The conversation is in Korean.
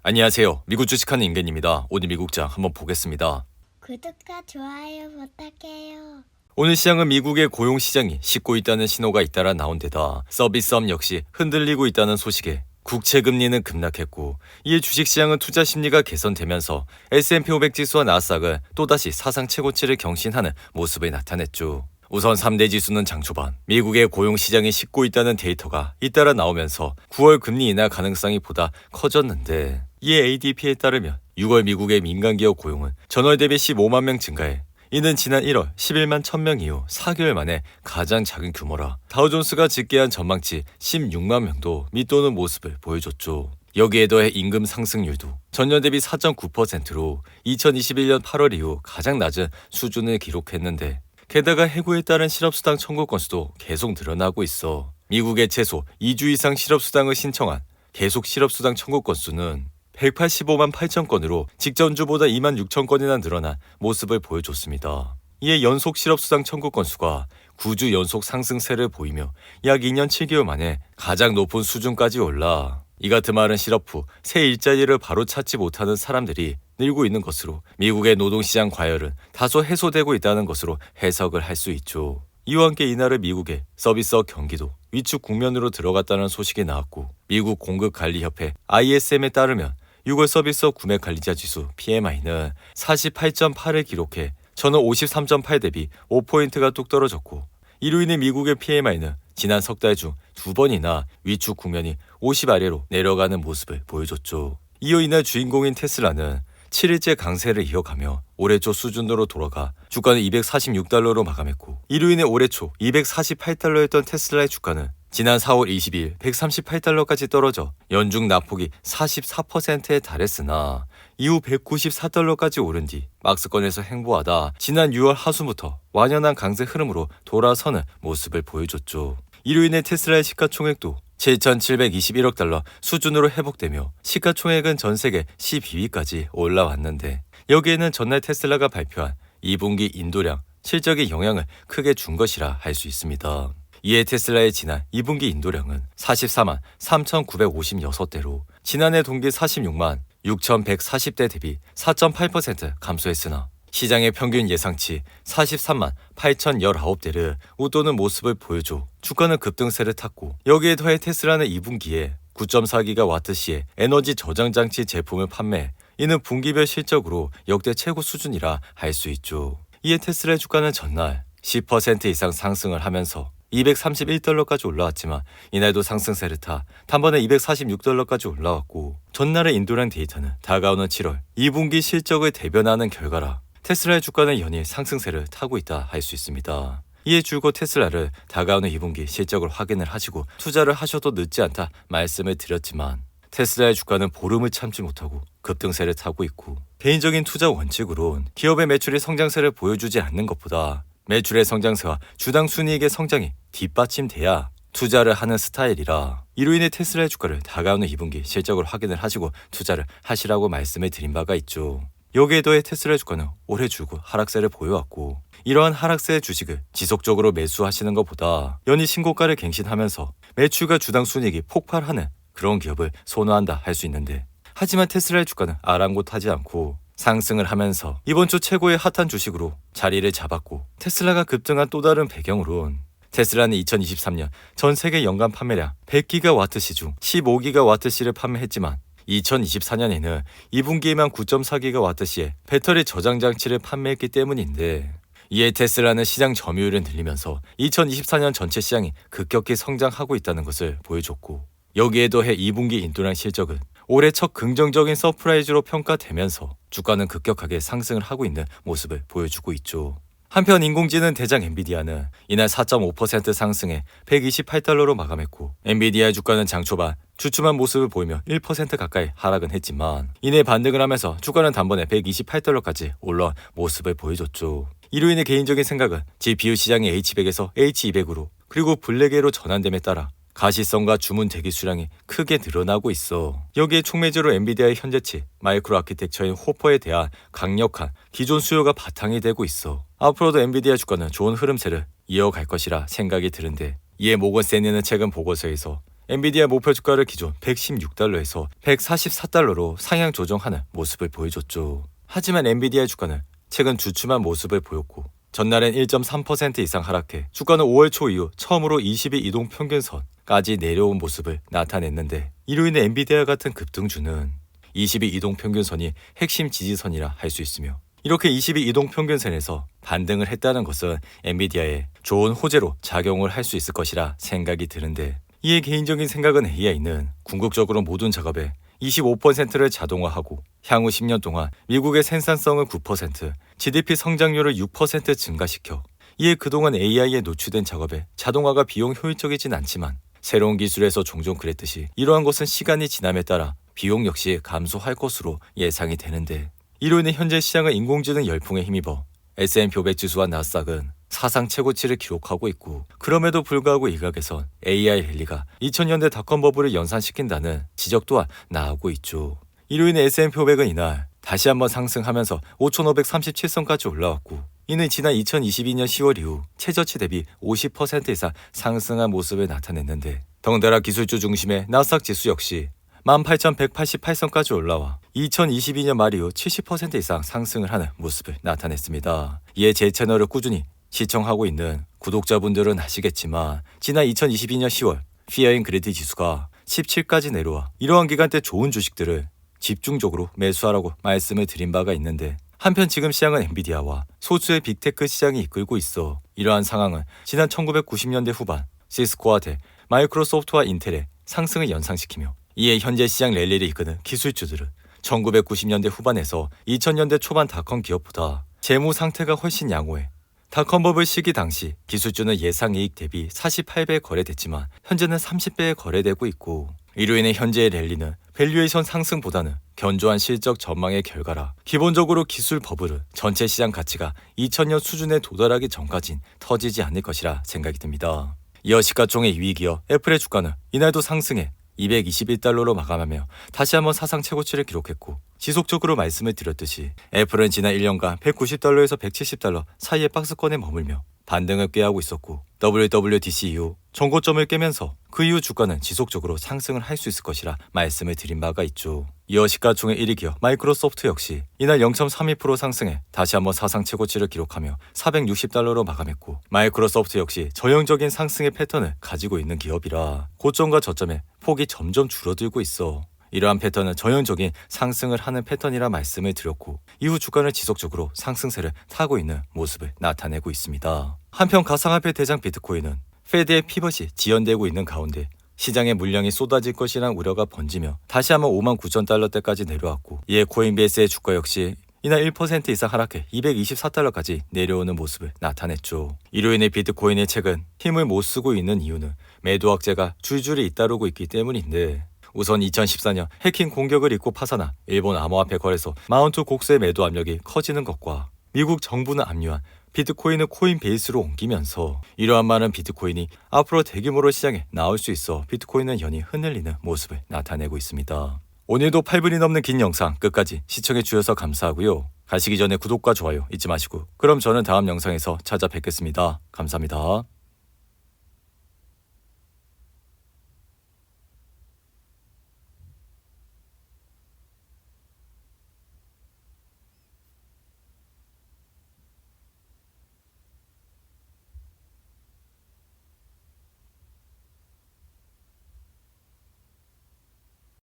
안녕하세요. 미국 주식하는 임겐입니다. 오늘 미국장 한번 보겠습니다. 구독과 좋아요 부탁해요. 오늘 시장은 미국의 고용시장이 식고 있다는 신호가 잇따라 나온 데다 서비스업 역시 흔들리고 있다는 소식에 국채금리는 급락했고, 이에 주식시장은 투자 심리가 개선되면서 S&P 500 지수와 나스닥은 또다시 사상 최고치를 경신하는 모습을 나타냈죠. 우선 3대 지수는 장 초반 미국의 고용시장이 식고 있다는 데이터가 잇따라 나오면서 9월 금리 인하 가능성이 보다 커졌는데, 이에 ADP에 따르면 6월 미국의 민간기업 고용은 전월 대비 15만 명 증가해 이는 지난 1월 11만 1000명 이후 4개월 만에 가장 작은 규모라 다우존스가 집계한 전망치 16만 명도 밑도는 모습을 보여줬죠. 여기에 더해 임금 상승률도 전년 대비 4.9%로 2021년 8월 이후 가장 낮은 수준을 기록했는데, 게다가 해고에 따른 실업수당 청구 건수도 계속 늘어나고 있어 미국의 최소 2주 이상 실업수당을 신청한 계속 실업수당 청구 건수는 185만 8천 건으로 직전주보다 2만 6천 건이나 늘어난 모습을 보여줬습니다. 이에 연속 실업수당 청구 건수가 9주 연속 상승세를 보이며 약 2년 7개월 만에 가장 높은 수준까지 올라, 이 같은 말은 실업 후 새 일자리를 바로 찾지 못하는 사람들이 늘고 있는 것으로 미국의 노동시장 과열은 다소 해소되고 있다는 것으로 해석을 할 수 있죠. 이와 함께 이날의 미국의 서비스업 경기도 위축 국면으로 들어갔다는 소식이 나왔고, 미국 공급관리협회 ISM에 따르면 6월 서비스업 구매관리자 지수 PMI는 48.8을 기록해 전월 53.8 대비 5포인트가 뚝 떨어졌고, 이로 인해 미국의 PMI는 지난 석 달 중 2번이나 위축 국면이 50 아래로 내려가는 모습을 보여줬죠. 이어 이날 주인공인 테슬라는 7일째 강세를 이어가며 올해 초 수준으로 돌아가 주가는 246달러로 마감했고, 이로 인해 올해 초 248달러였던 테슬라의 주가는 지난 4월 22일 138달러까지 떨어져 연중 낙폭이 44%에 달했으나 이후 194달러까지 오른 뒤 막스권에서 행보하다 지난 6월 하순부터 완연한 강세 흐름으로 돌아서는 모습을 보여줬죠. 이로 인해 테슬라의 시가총액도 7,721억 달러 수준으로 회복되며 시가총액은 전 세계 12위까지 올라왔는데, 여기에는 전날 테슬라가 발표한 2분기 인도량 실적의 영향을 크게 준 것이라 할 수 있습니다. 이에 테슬라의 지난 2분기 인도량은 44만 3,956대로 지난해 동기 46만 6,140대 대비 4.8% 감소했으나 시장의 평균 예상치 43만 8,019대를 웃도는 모습을 보여줘 주가는 급등세를 탔고, 여기에 더해 테슬라는 2분기에 9.4기가와트시의 에너지 저장 장치 제품을 판매, 이는 분기별 실적으로 역대 최고 수준이라 할 수 있죠. 이에 테슬라의 주가는 전날 10% 이상 상승을 하면서 231달러까지 올라왔지만 이날도 상승세를 타 단번에 246달러까지 올라왔고, 전날의 인도량 데이터는 다가오는 7월 2분기 실적을 대변하는 결과라 테슬라의 주가는 연일 상승세를 타고 있다 할 수 있습니다. 이에 줄곧 테슬라를 다가오는 2분기 실적을 확인을 하시고 투자를 하셔도 늦지 않다 말씀을 드렸지만, 테슬라의 주가는 보름을 참지 못하고 급등세를 타고 있고, 개인적인 투자 원칙으론 기업의 매출이 성장세를 보여주지 않는 것보다 매출의 성장세와 주당 순이익의 성장이 뒷받침돼야 투자를 하는 스타일이라, 이로 인해 테슬라의 주가를 다가오는 2분기 실적을 확인을 하시고 투자를 하시라고 말씀을 드린 바가 있죠. 여기에 더해 테슬라의 주가는 올해 줄곧 하락세를 보여왔고, 이러한 하락세의 주식을 지속적으로 매수하시는 것보다 연이 신고가를 갱신하면서 매출과 주당 순이익이 폭발하는 그런 기업을 선호한다 할 수 있는데, 하지만 테슬라의 주가는 아랑곳하지 않고 상승을 하면서 이번 주 최고의 핫한 주식으로 자리를 잡았고, 테슬라가 급등한 또 다른 배경으론 테슬라는 2023년 전 세계 연간 판매량 100기가와트시 중 15기가와트시를 판매했지만 2024년에는 2분기에만 9.4기가와트시의 배터리 저장 장치를 판매했기 때문인데, 이에 테슬라는 시장 점유율을 늘리면서 2024년 전체 시장이 급격히 성장하고 있다는 것을 보여줬고, 여기에 더해 2분기 인도량 실적은 올해 첫 긍정적인 서프라이즈로 평가되면서 주가는 급격하게 상승을 하고 있는 모습을 보여주고 있죠. 한편 인공지능 대장 엔비디아는 이날 4.5% 상승해 128달러로 마감했고, 엔비디아의 주가는 장 초반 주춤한 모습을 보이며 1% 가까이 하락은 했지만 이내 반등을 하면서 주가는 단번에 128달러까지 올라온 모습을 보여줬죠. 이로 인해 개인적인 생각은 GPU 시장이 H100에서 H200으로 그리고 블랙에로 전환됨에 따라 가시성과 주문 대기 수량이 크게 늘어나고 있어. 여기에 촉매제로 엔비디아의 현재치 마이크로 아키텍처인 호퍼에 대한 강력한 기존 수요가 바탕이 되고 있어. 앞으로도 엔비디아 주가는 좋은 흐름세를 이어갈 것이라 생각이 드는데, 이에 모건 스탠리는 최근 보고서에서 엔비디아 목표 주가를 기존 116달러에서 144달러로 상향 조정하는 모습을 보여줬죠. 하지만 엔비디아의 주가는 최근 주춤한 모습을 보였고 전날엔 1.3% 이상 하락해 주가는 5월 초 이후 처음으로 20일 이동 평균선까지 내려온 모습을 나타냈는데 이로 인해 엔비디아 같은 급등주는 20일 이동 평균선이 핵심 지지선이라 할 수 있으며 이렇게 20일 이동 평균선에서 반등을 했다는 것은 엔비디아에 좋은 호재로 작용을 할 수 있을 것이라 생각이 드는데 이의 개인적인 생각은 AI는 궁극적으로 모든 작업에 25%를 자동화하고 향후 10년 동안 미국의 생산성을 9%, GDP 성장률을 6% 증가시켜 이에 그동안 AI에 노출된 작업에 자동화가 비용 효율적이진 않지만 새로운 기술에서 종종 그랬듯이 이러한 것은 시간이 지남에 따라 비용 역시 감소할 것으로 예상이 되는데 이로 인해 현재 시장은 인공지능 열풍에 힘입어 S&P 500 지수와 나스닥은 사상 최고치를 기록하고 있고 그럼에도 불구하고 일각에선 AI 랠리가 2000년대 닷컴 버블을 연상시킨다는 지적 또한 나오고 있죠. 이로 인해 S&P 500은 이날 다시 한번 상승하면서 5537선까지 올라왔고 이는 지난 2022년 10월 이후 최저치 대비 50% 이상 상승한 모습을 나타냈는데 덩달아 기술주 중심의 나스닥 지수 역시 18,188선까지 올라와 2022년 말 이후 70% 이상 상승을 하는 모습을 나타냈습니다. 이에 제 채널을 꾸준히 시청하고 있는 구독자분들은 아시겠지만 지난 2022년 10월 Fear and Greed 지수가 17까지 내려와 이러한 기간대 좋은 주식들을 집중적으로 매수하라고 말씀을 드린 바가 있는데 한편 지금 시장은 엔비디아와 소수의 빅테크 시장이 이끌고 있어 이러한 상황은 지난 1990년대 후반 시스코와 델, 마이크로소프트와 인텔의 상승을 연상시키며 이에 현재 시장 랠리를 이끄는 기술주들은 1990년대 후반에서 2000년대 초반 닷컴 기업보다 재무 상태가 훨씬 양호해 닷컴 버블 시기 당시 기술주는 예상이익 대비 48배 거래됐지만 현재는 30배에 거래되고 있고 이로 인해 현재의 랠리는 밸류에이션 상승보다는 견조한 실적 전망의 결과라 기본적으로 기술 버블은 전체 시장 가치가 2000년 수준에 도달하기 전까진 터지지 않을 것이라 생각이 듭니다. 이어 시가총액 2위 기업 애플의 주가는 이날도 상승해 221달러로 마감하며 다시 한번 사상 최고치를 기록했고 지속적으로 말씀을 드렸듯이 애플은 지난 1년간 190달러에서 170달러 사이의 박스권에 머물며 반등을 꾀하고 있었고 WWDC 이후 전고점을 깨면서 그 이후 주가는 지속적으로 상승을 할 수 있을 것이라 말씀을 드린 바가 있죠. 이어 시가총액 1위 기업 마이크로소프트 역시 이날 0.32% 상승해 다시 한번 사상 최고치를 기록하며 460달러로 마감했고 마이크로소프트 역시 전형적인 상승의 패턴을 가지고 있는 기업이라 고점과 저점의 폭이 점점 줄어들고 있어 이러한 패턴은 전형적인 상승을 하는 패턴이라 말씀을 드렸고 이후 주가는 지속적으로 상승세를 타고 있는 모습을 나타내고 있습니다. 한편 가상화폐 대장 비트코인은 페드의 피벗이 지연되고 있는 가운데 시장에 물량이 쏟아질 것이란 우려가 번지며 다시 한번 59,000달러대까지 내려왔고 이에 코인베이스의 주가 역시 이날 1% 이상 하락해 224달러까지 내려오는 모습을 나타냈죠. 이로 인해 비트코인의 최근 힘을 못 쓰고 있는 이유는 매도 악재가 줄줄이 잇따르고 있기 때문인데 우선 2014년 해킹 공격을 입고 파산한 일본 암호화폐 거래소 마운트 곡스의 매도 압력이 커지는 것과 미국 정부는 압류한 비트코인을 코인베이스로 옮기면서 이러한 많은 비트코인이 앞으로 대규모로 시장에 나올 수 있어 비트코인은 연이 흔들리는 모습을 나타내고 있습니다. 오늘도 8분이 넘는 긴 영상 끝까지 시청해 주셔서 감사하고요. 가시기 전에 구독과 좋아요 잊지 마시고 그럼 저는 다음 영상에서 찾아뵙겠습니다. 감사합니다.